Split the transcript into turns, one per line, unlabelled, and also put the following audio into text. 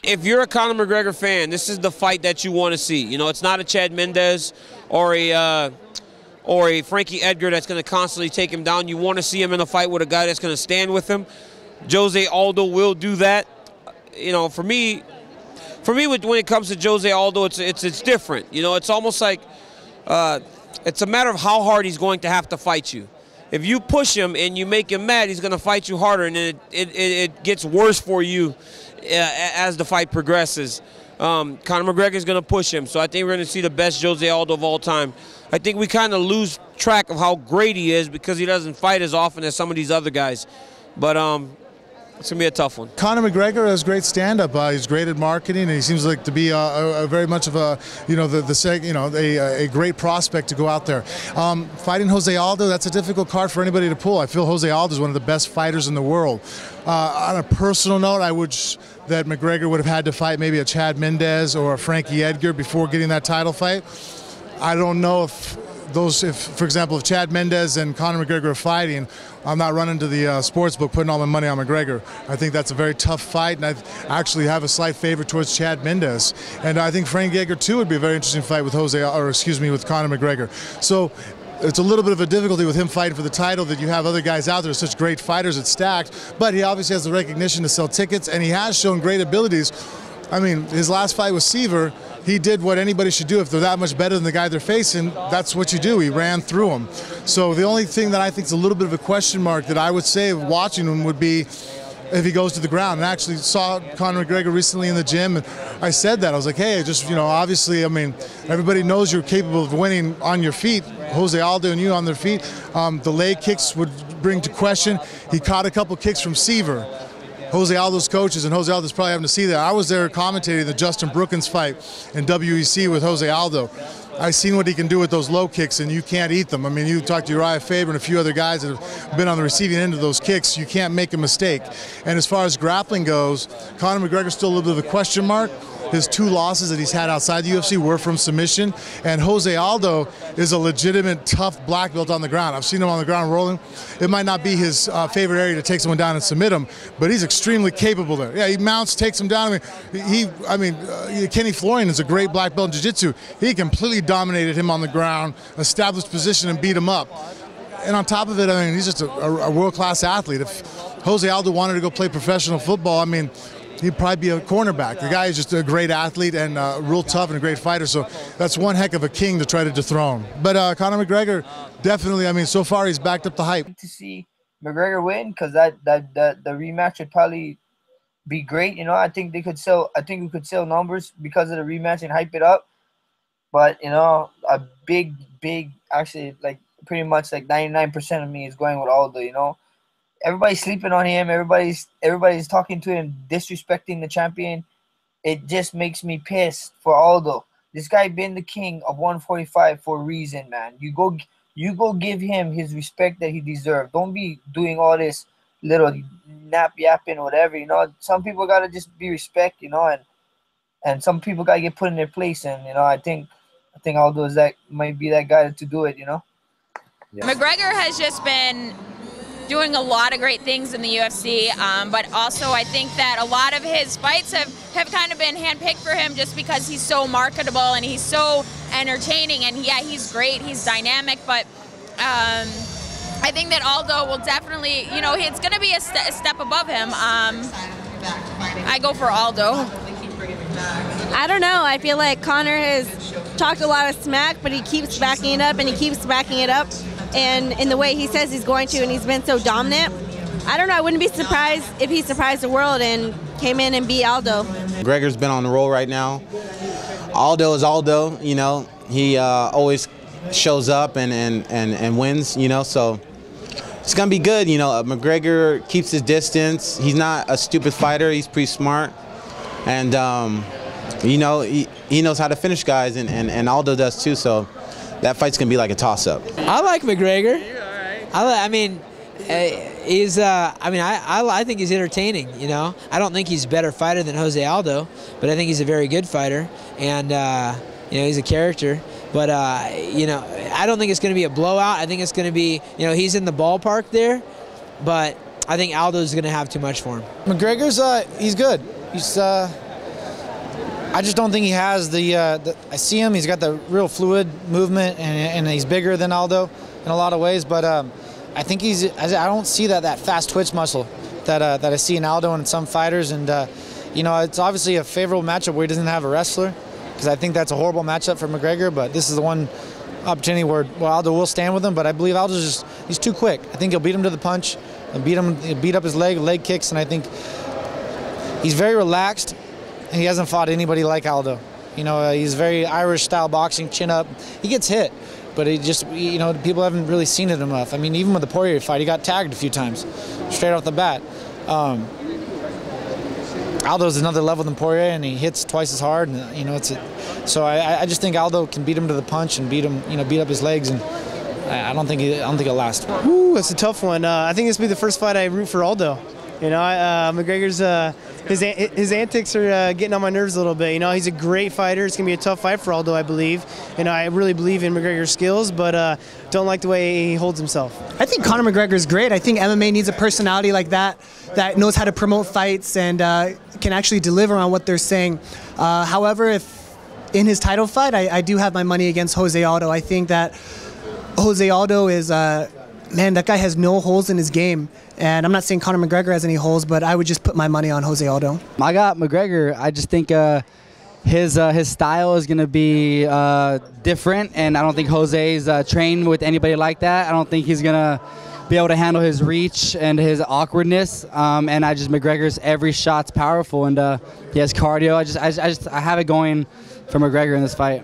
if you're a Conor McGregor fan, this is the fight that you want to see. You know, it's not a Chad Mendes or a Frankie Edgar that's going to constantly take him down. You want to see him in a fight with a guy that's going to stand with him. Jose Aldo will do that. You know, for me, when it comes to Jose Aldo, it's different. You know, it's almost like it's a matter of how hard he's going to have to fight you. If you push him and you make him mad, he's going to fight you harder, and then it gets worse for you as the fight progresses. Conor McGregor is going to push him, so I think we're going to see the best Jose Aldo of all time. I think we kind of lose track of how great he is because he doesn't fight as often as some of these other guys. But it's going to be a tough one.
Conor McGregor has great stand-up. He's great at marketing, and he seems like to be a very much of a, a great prospect to go out there. Fighting Jose Aldo, that's a difficult card for anybody to pull. I feel Jose Aldo is one of the best fighters in the world. On a personal note, I wish that McGregor would have had to fight maybe a Chad Mendes or a Frankie Edgar before getting that title fight. I don't know if, for example, if Chad Mendes and Conor McGregor are fighting, I'm not running to the sports book putting all my money on McGregor. I think that's a very tough fight, and I actually have a slight favor towards Chad Mendes. And I think Frank Edgar too would be a very interesting fight with with Conor McGregor. So it's a little bit of a difficulty with him fighting for the title that you have other guys out there, such great fighters, it's stacked, but he obviously has the recognition to sell tickets, and he has shown great abilities. I mean, his last fight with Seaver, he did what anybody should do. If they're that much better than the guy they're facing, that's what you do. He ran through him. So the only thing that I think is a little bit of a question mark that I would say watching him would be if he goes to the ground. And I actually saw Conor McGregor recently in the gym, and I said that. I was like, hey, just, obviously, I mean, everybody knows you're capable of winning on your feet. Jose Aldo and you on their feet. The leg kicks would bring to question. He caught a couple kicks from Seaver, Jose Aldo's coaches, and Jose Aldo's probably having to see that. I was there commentating the Justin Brookins fight in WEC with Jose Aldo. I've seen what he can do with those low kicks, and you can't eat them. I mean, you talk to Uriah Faber and a few other guys that have been on the receiving end of those kicks. You can't make a mistake. And as far as grappling goes, Conor McGregor's still a little bit of a question mark. His 2 losses that he's had outside the UFC were from submission, and Jose Aldo is a legitimate tough black belt on the ground. I've seen him on the ground rolling. It might not be his favorite area to take someone down and submit him, but he's extremely capable there. Yeah, he mounts, takes him down. Kenny Florian is a great black belt in jiu-jitsu. He completely dominated him on the ground, established position, and beat him up. And on top of it, I mean, he's just a world-class athlete. If Jose Aldo wanted to go play professional football, I mean, he'd probably be a cornerback. The guy is just a great athlete and real tough and a great fighter, so that's one heck of a king to try to dethrone. But Conor McGregor, definitely, I mean, so far he's backed up the hype.
To see McGregor win, because the rematch would probably be great. I think we could sell numbers because of the rematch and hype it up. But, a big, actually, like pretty much like 99% of me is going with Aldo, Everybody's sleeping on him. Everybody's talking to him, disrespecting the champion. It just makes me pissed for Aldo. This guy been the king of 145 for a reason, man. You go give him his respect that he deserves. Don't be doing all this little nap yapping or whatever. Some people gotta just be respect, and some people gotta get put in their place. And I think Aldo might be that guy to do it. Yeah.
McGregor has just been doing a lot of great things in the UFC, but also I think that a lot of his fights have kind of been handpicked for him just because he's so marketable and he's so entertaining, and yeah, he's great, he's dynamic, but I think that Aldo will definitely, it's going to be a step above him. I go for Aldo.
I don't know, I feel like Conor has talked a lot of smack, but he keeps backing it up and he keeps backing it up. And in the way he says he's going to, and he's been so dominant. I don't know, I wouldn't be surprised if he surprised the world and came in and beat Aldo.
McGregor's been on the roll right now. Aldo is Aldo, he always shows up and wins, so it's gonna be good. McGregor keeps his distance. He's not a stupid fighter, he's pretty smart. And he knows how to finish guys, and Aldo does too, so that fight's gonna be like a toss-up.
I like McGregor. I think he's entertaining. I don't think he's a better fighter than Jose Aldo, but I think he's a very good fighter, and he's a character. But I don't think it's going to be a blowout. I think it's going to be, he's in the ballpark there, but I think Aldo's going to have too much for him.
McGregor's he's good. I just don't think he has I see him. He's got the real fluid movement, and he's bigger than Aldo in a lot of ways. But I think I don't see that fast twitch muscle that I see in Aldo and some fighters. And you know, it's obviously a favorable matchup where he doesn't have a wrestler, because I think that's a horrible matchup for McGregor. But this is the one opportunity where Aldo will stand with him. But I believe Aldo's he's too quick. I think he'll beat him to the punch, and beat up his leg kicks, and I think he's very relaxed. And he hasn't fought anybody like Aldo. You know, he's very Irish-style boxing, chin up. He gets hit, but he just, you know, people haven't really seen it enough. I mean, even with the Poirier fight, he got tagged a few times, straight off the bat. Aldo's another level than Poirier, and he hits twice as hard. And, you know, so I just think Aldo can beat him to the punch and beat up his legs, and I don't think he'll last.
Ooh, it's a tough one. I think this will be the first fight I root for Aldo. You know, McGregor's his antics are getting on my nerves a little bit. You know, he's a great fighter. It's gonna be a tough fight for Aldo, I believe. And I really believe in McGregor's skills, but don't like the way he holds himself.
I think Conor McGregor is great. I think MMA needs a personality like that knows how to promote fights and can actually deliver on what they're saying. However, if in his title fight, I do have my money against José Aldo. I think that José Aldo is. Man, that guy has no holes in his game. And I'm not saying Conor McGregor has any holes, but I would just put my money on José Aldo.
I got McGregor. I just think his style is going to be different, and I don't think José's trained with anybody like that. I don't think he's going to be able to handle his reach and his awkwardness. And McGregor's every shot's powerful, and he has cardio. I have it going for McGregor in this fight.